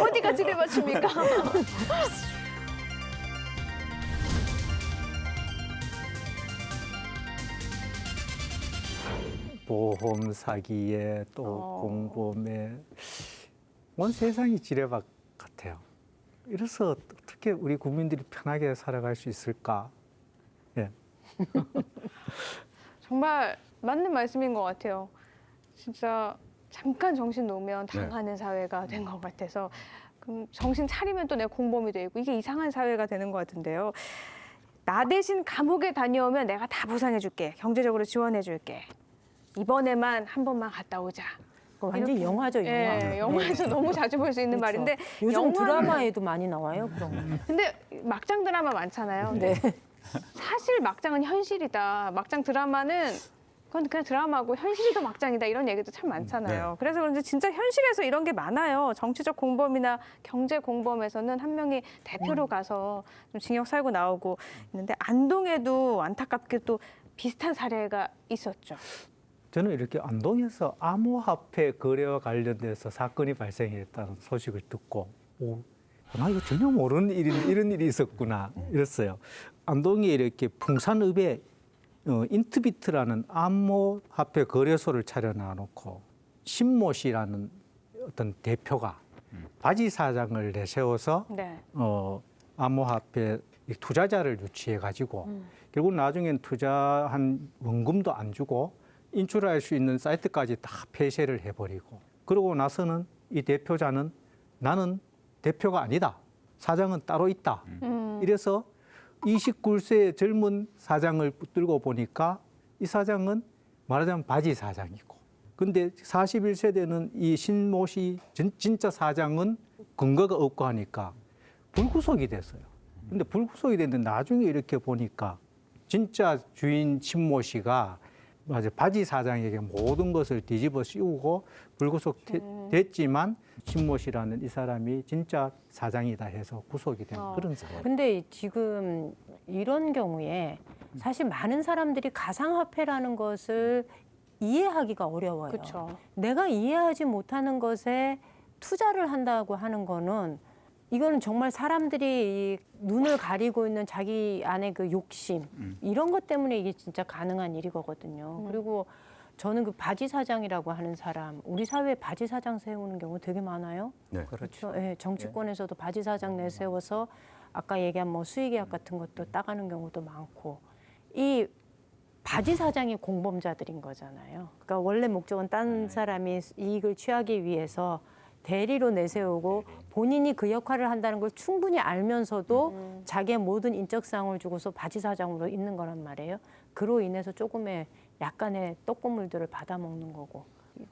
어디가 지뢰밭입니까? 보험 사기에 또 공범에 온 세상이 지뢰밭 같아요. 이래서 어떻게 우리 국민들이 편하게 살아갈 수 있을까? 예. 정말 맞는 말씀인 것 같아요. 진짜 잠깐 정신 놓으면 네. 당하는 사회가 된 것 같아서 그럼 정신 차리면 또 내가 공범이 되고 이게 이상한 사회가 되는 것 같은데요. 나 대신 감옥에 다녀오면 내가 다 보상해줄게. 경제적으로 지원해줄게. 이번에만 한 번만 갔다 오자. 그거 완전 영화죠, 영화. 예, 영화에서 너무 자주 볼 수 있는 그렇죠. 말인데 요즘 영화는- 드라마에도 많이 나와요, 그런 거. 근데 막장 드라마 많잖아요. 네. 사실 막장은 현실이다. 막장 드라마는 그건 그냥 드라마고 현실이 더 막장이다. 이런 얘기도 참 많잖아요. 그래서 그런지 진짜 현실에서 이런 게 많아요. 정치적 공범이나 경제 공범에서는 한 명이 대표로 가서 좀 징역 살고 나오고 있는데 안동에도 안타깝게 또 비슷한 사례가 있었죠. 저는 이렇게 안동에서 암호화폐 거래와 관련돼서 사건이 발생했다는 소식을 듣고 나 이거 전혀 모르는 이런 일이 있었구나 이랬어요. 안동에 이렇게 풍산읍에 인트비트라는 암호화폐 거래소를 차려놔놓고 신모 씨라는 어떤 대표가 바지 사장을 내세워서 네. 암호화폐 투자자를 유치해가지고 결국 나중엔 투자한 원금도 안 주고 인출할 수 있는 사이트까지 다 폐쇄를 해버리고 그러고 나서는 이 대표자는 나는 대표가 아니다. 사장은 따로 있다. 이래서 29세의 젊은 사장을 붙들고 보니까 이 사장은 말하자면 바지 사장이고 근데 41세 되는 이 신모 씨 진짜 사장은 근거가 없고 하니까 불구속이 됐어요. 근데 불구속이 됐는데 나중에 이렇게 보니까 진짜 주인 신모 씨가 맞아 바지 사장에게 모든 것을 뒤집어 씌우고 불구속 됐지만 신모 씨라는 이 사람이 진짜 사장이다 해서 구속이 된 그런 사람. 근데 지금 이런 경우에 사실 많은 사람들이 가상화폐라는 것을 이해하기가 어려워요. 그렇죠. 내가 이해하지 못하는 것에 투자를 한다고 하는 거는 이거는 정말 사람들이 이 눈을 가리고 있는 자기 안에 그 욕심 이런 것 때문에 이게 진짜 가능한 일이거든요. 그리고 저는 그 바지 사장이라고 하는 사람 우리 사회에 바지 사장 세우는 경우 되게 많아요. 네. 그렇죠. 예, 정치권에서도 바지 사장 내세워서 아까 얘기한 뭐 수의계약 같은 것도 따가는 경우도 많고 이 바지 사장이 공범자들인 거잖아요. 그러니까 원래 목적은 딴 사람이 이익을 취하기 위해서 대리로 내세우고 본인이 그 역할을 한다는 걸 충분히 알면서도 자기의 모든 인적사항을 주고서 바지 사장으로 있는 거란 말이에요. 그로 인해서 조금의 약간의 떡고물들을 받아먹는 거고.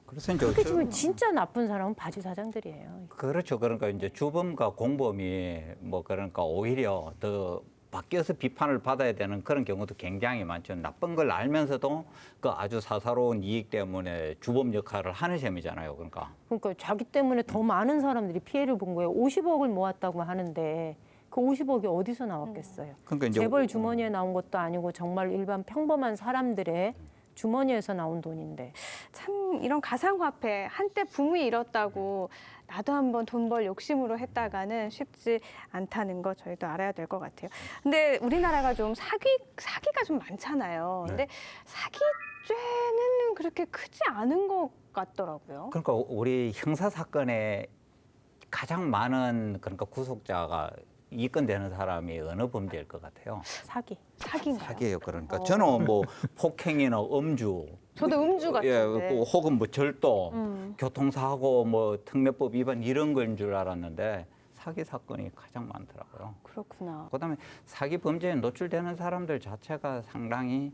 그래서 이제 그렇게 치면 진짜 나쁜 사람은 바지 사장들이에요. 그렇죠. 그러니까 이제 주범과 공범이 뭐 그러니까 오히려 더 바뀌어서 비판을 받아야 되는 그런 경우도 굉장히 많죠. 나쁜 걸 알면서도 그 아주 사사로운 이익 때문에 주범 역할을 하는 셈이잖아요. 그러니까 자기 때문에 더 많은 사람들이 피해를 본 거예요. 50억을 모았다고 하는데 그 50억이 어디서 나왔겠어요. 그러니까 이제 재벌 주머니에 나온 것도 아니고 정말 일반 평범한 사람들의 주머니에서 나온 돈인데. 참 이런 가상화폐 한때 붐이 일었다고 나도 한번 돈 벌 욕심으로 했다가는 쉽지 않다는 거 저희도 알아야 될 것 같아요. 근데 우리나라가 좀 사기가 좀 많잖아요. 근데 사기죄는 그렇게 크지 않은 것 같더라고요. 그러니까 우리 형사 사건에 가장 많은 그러니까 구속자가 입건되는 사람이 어느 범죄일 것 같아요? 사기인가요? 사기예요. 그러니까 저는 뭐 폭행이나 음주, 저도 음주 같은데. 예, 혹은 뭐 절도, 교통사고, 뭐 특례법 위반 이런 거인 줄 알았는데 사기 사건이 가장 많더라고요. 그렇구나. 그다음에 사기 범죄에 노출되는 사람들 자체가 상당히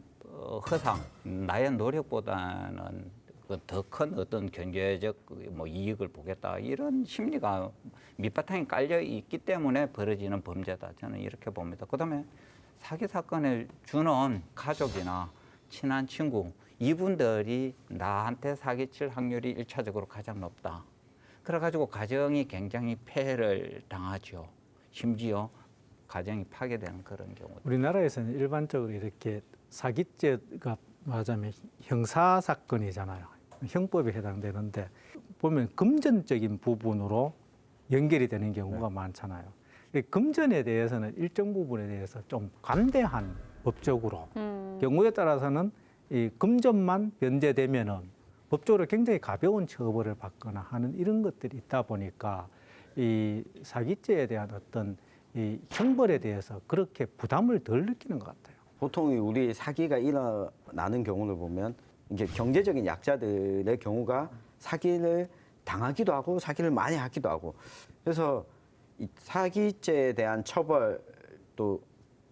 허상, 나의 노력보다는 더 큰 어떤 경제적 뭐 이익을 보겠다 이런 심리가 밑바탕에 깔려 있기 때문에 벌어지는 범죄다. 저는 이렇게 봅니다. 그다음에 사기 사건에 주는 가족이나 친한 친구 이분들이 나한테 사기칠 확률이 일차적으로 가장 높다. 그래가지고 가정이 굉장히 폐해를 당하죠. 심지어 가정이 파괴되는 그런 경우. 우리나라에서는 일반적으로 이렇게 사기죄가 말하자면 형사 사건이잖아요. 형법에 해당되는데 보면 금전적인 부분으로 연결이 되는 경우가 많잖아요. 이 금전에 대해서는 일정 부분에 대해서 좀 관대한 법적으로 경우에 따라서는 이 금전만 변제되면은 법적으로 굉장히 가벼운 처벌을 받거나 하는 이런 것들이 있다 보니까 이 사기죄에 대한 어떤 이 형벌에 대해서 그렇게 부담을 덜 느끼는 것 같아요. 보통 우리 사기가 일어나는 경우를 보면 이게 경제적인 약자들의 경우가 사기를 당하기도 하고 사기를 많이 하기도 하고 그래서 이 사기죄에 대한 처벌도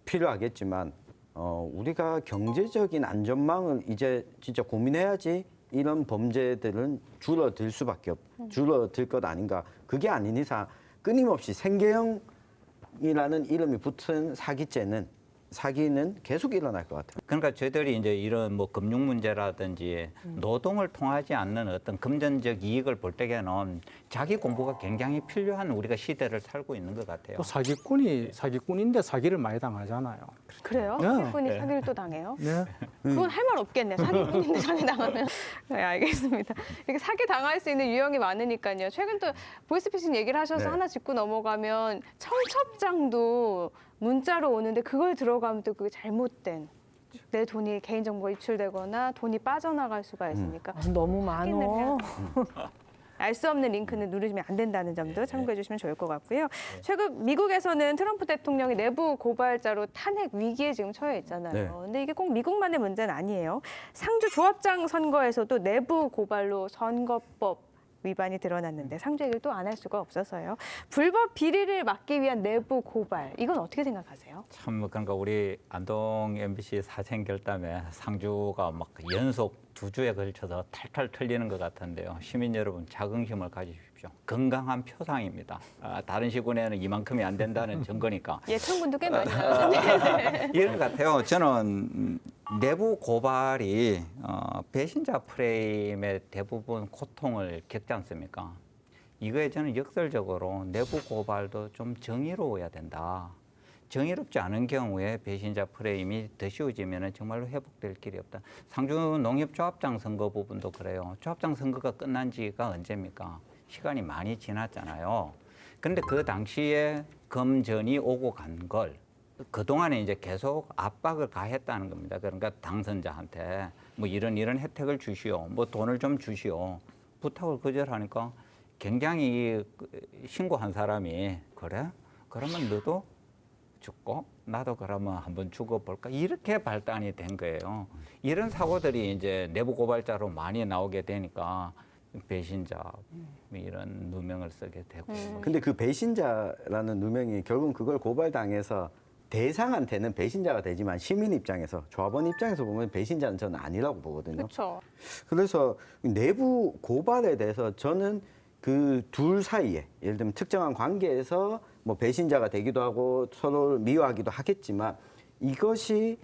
필요하겠지만 우리가 경제적인 안전망을 이제 진짜 고민해야지 이런 범죄들은 줄어들 것 아닌가. 그게 아닌 이상 끊임없이 생계형이라는 이름이 붙은 사기는 계속 일어날 것 같아요. 그러니까 저희들이 이제 이런 뭐 금융 문제라든지 노동을 통하지 않는 어떤 금전적 이익을 볼 때에는 자기 공부가 굉장히 필요한 우리가 시대를 살고 있는 것 같아요. 또 사기꾼이 사기꾼인데 사기를 많이 당하잖아요. 그래요? 네. 사기꾼이 사기를 또 당해요? 네. 그건 할 말 없겠네. 사기꾼인데 사기 당하면. 네, 알겠습니다. 이렇게 사기 당할 수 있는 유형이 많으니까요. 최근 또 보이스피싱 얘기를 하셔서 네. 하나 짚고 넘어가면 청첩장도 문자로 오는데 그걸 들어가면 또 그게 잘못된 내 돈이 개인정보가 유출되거나 돈이 빠져나갈 수가 있으니까 너무 확인을 많어. 해야 알 수 없는 링크는 누르시면 안 된다는 점도 참고해 주시면 좋을 것 같고요. 최근 미국에서는 트럼프 대통령이 내부 고발자로 탄핵 위기에 지금 처해 있잖아요. 네. 근데 이게 꼭 미국만의 문제는 아니에요. 상주 조합장 선거에서도 내부 고발로 선거법 위반이 드러났는데 상주 얘기를 또 안 할 수가 없어서요. 불법 비리를 막기 위한 내부 고발, 이건 어떻게 생각하세요? 참 그러니까 우리 안동 MBC 사생 결담에 상주가 막 연속 2주에 걸쳐서 탈탈 털리는 것 같은데요. 시민 여러분 자긍심을 가지십시오. 건강한 표상입니다. 다른 시군에는 이만큼이 안 된다는 증거니까. 예천군도 꽤 많이 나왔는데. 이런 것 같아요. 저는 내부 고발이 배신자 프레임의 대부분 고통을 겪지 않습니까? 이거에 저는 역설적으로 내부 고발도 좀 정의로워야 된다. 정의롭지 않은 경우에 배신자 프레임이 더 씌워지면 정말로 회복될 길이 없다. 상주 농협조합장 선거 부분도 그래요. 조합장 선거가 끝난 지가 언제입니까? 시간이 많이 지났잖아요. 그런데 그 당시에 검전이 오고 간 걸 그동안에 이제 계속 압박을 가했다는 겁니다. 그러니까 당선자한테 뭐 이런 혜택을 주시오. 뭐 돈을 좀 주시오. 부탁을 거절하니까 굉장히 신고한 사람이 그래? 그러면 너도 죽고 나도 그러면 한번 죽어볼까? 이렇게 발단이 된 거예요. 이런 사고들이 이제 내부 고발자로 많이 나오게 되니까 배신자 이런 누명을 쓰게 되고. 근데 그 배신자라는 누명이 결국은 그걸 고발당해서 대상한테는 배신자가 되지만 시민 입장에서 조합원 입장에서 보면 배신자는 저는 아니라고 보거든요. 그렇죠. 그래서 내부 고발에 대해서 저는 그 둘 사이에 예를 들면 특정한 관계에서 뭐 배신자가 되기도 하고 서로를 미워하기도 하겠지만 이것이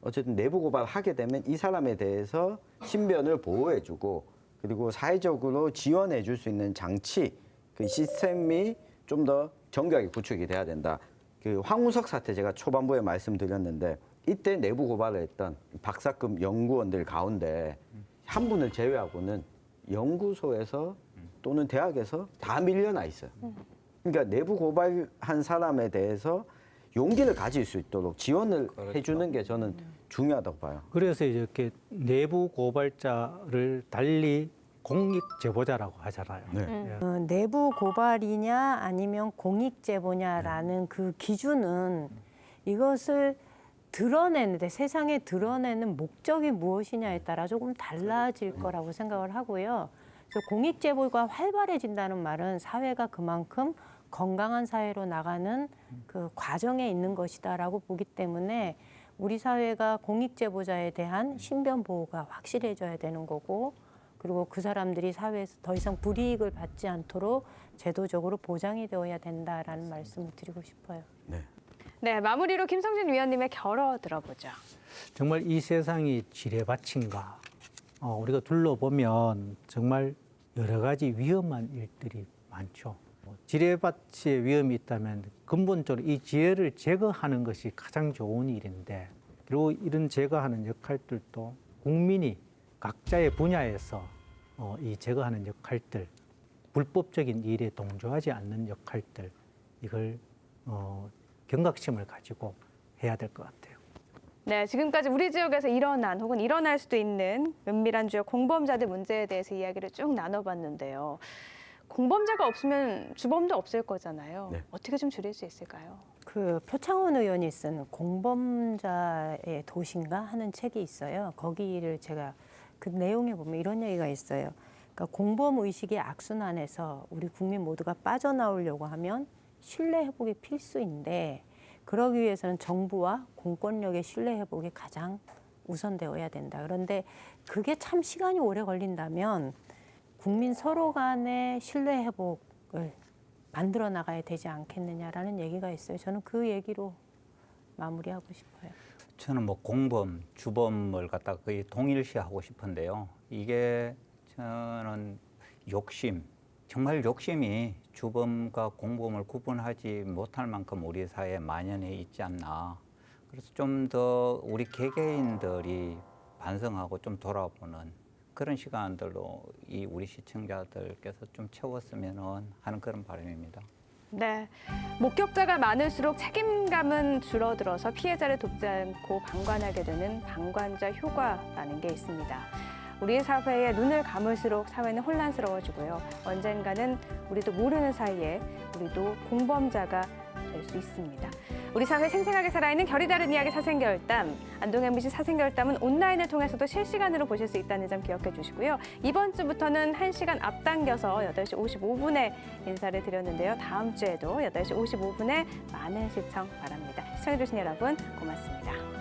어쨌든 내부 고발을 하게 되면 이 사람에 대해서 신변을 보호해주고 그리고 사회적으로 지원해줄 수 있는 장치, 그 시스템이 좀 더 정교하게 구축이 돼야 된다. 그 황우석 사태 제가 초반부에 말씀드렸는데 이때 내부 고발을 했던 박사급 연구원들 가운데 한 분을 제외하고는 연구소에서 또는 대학에서 다 밀려나 있어요. 그러니까 내부 고발한 사람에 대해서 용기를 가질 수 있도록 지원을 그렇죠. 해주는 게 저는 중요하다고 봐요. 그래서 이렇게 내부 고발자를 달리 공익 제보자라고 하잖아요. 네. 예. 내부 고발이냐 아니면 공익 제보냐라는 그 기준은 이것을 드러내는데 세상에 드러내는 목적이 무엇이냐에 따라 조금 달라질 거라고 생각을 하고요. 그래서 공익 제보가 활발해진다는 말은 사회가 그만큼 건강한 사회로 나가는 그 과정에 있는 것이다라고 보기 때문에 우리 사회가 공익 제보자에 대한 신변 보호가 확실해져야 되는 거고 그리고 그 사람들이 사회에서 더 이상 불이익을 받지 않도록 제도적으로 보장이 되어야 된다라는 말씀을 드리고 싶어요. 네, 마무리로 김성진 위원님의 결어 들어보죠. 정말 이 세상이 지뢰밭인가 우리가 둘러보면 정말 여러 가지 위험한 일들이 많죠. 지뢰밭의 위험이 있다면 근본적으로 이 지뢰를 제거하는 것이 가장 좋은 일인데, 그리고 이런 제거하는 역할들도 국민이 각자의 분야에서 이 제거하는 역할들, 불법적인 일에 동조하지 않는 역할들, 이걸 경각심을 가지고 해야 될 것 같아요. 네, 지금까지 우리 지역에서 일어난 혹은 일어날 수도 있는 은밀한 주요 공범자들 문제에 대해서 이야기를 쭉 나눠봤는데요. 공범자가 없으면 주범도 없을 거잖아요. 네. 어떻게 좀 줄일 수 있을까요? 그 표창원 의원이 쓴 공범자의 도시인가 하는 책이 있어요. 거기를 제가 그 내용에 보면 이런 얘기가 있어요. 그러니까 공범 의식의 악순환에서 우리 국민 모두가 빠져나오려고 하면 신뢰 회복이 필수인데, 그러기 위해서는 정부와 공권력의 신뢰 회복이 가장 우선되어야 된다. 그런데 그게 참 시간이 오래 걸린다면 국민 서로 간의 신뢰 회복을 만들어 나가야 되지 않겠느냐라는 얘기가 있어요. 저는 그 얘기로 마무리하고 싶어요. 저는 뭐 공범, 주범을 갖다가 거의 동일시하고 싶은데요. 이게 저는 욕심, 정말 욕심이 주범과 공범을 구분하지 못할 만큼 우리 사회에 만연해 있지 않나. 그래서 좀 더 우리 개개인들이 반성하고 좀 돌아보는 그런 시간들로 이 우리 시청자들께서 좀 채웠으면 하는 그런 바람입니다. 네, 목격자가 많을수록 책임감은 줄어들어서 피해자를 돕지 않고 방관하게 되는 방관자 효과라는 게 있습니다. 우리 사회에 눈을 감을수록 사회는 혼란스러워지고요. 언젠가는 우리도 모르는 사이에 우리도 공범자가 될 수 있습니다. 우리 사회 생생하게 살아있는 결이 다른 이야기 사생결담. 안동 MBC 사생결담은 온라인을 통해서도 실시간으로 보실 수 있다는 점 기억해 주시고요. 이번 주부터는 1시간 앞당겨서 8시 55분에 인사를 드렸는데요. 다음 주에도 8시 55분에 많은 시청 바랍니다. 시청해 주신 여러분 고맙습니다.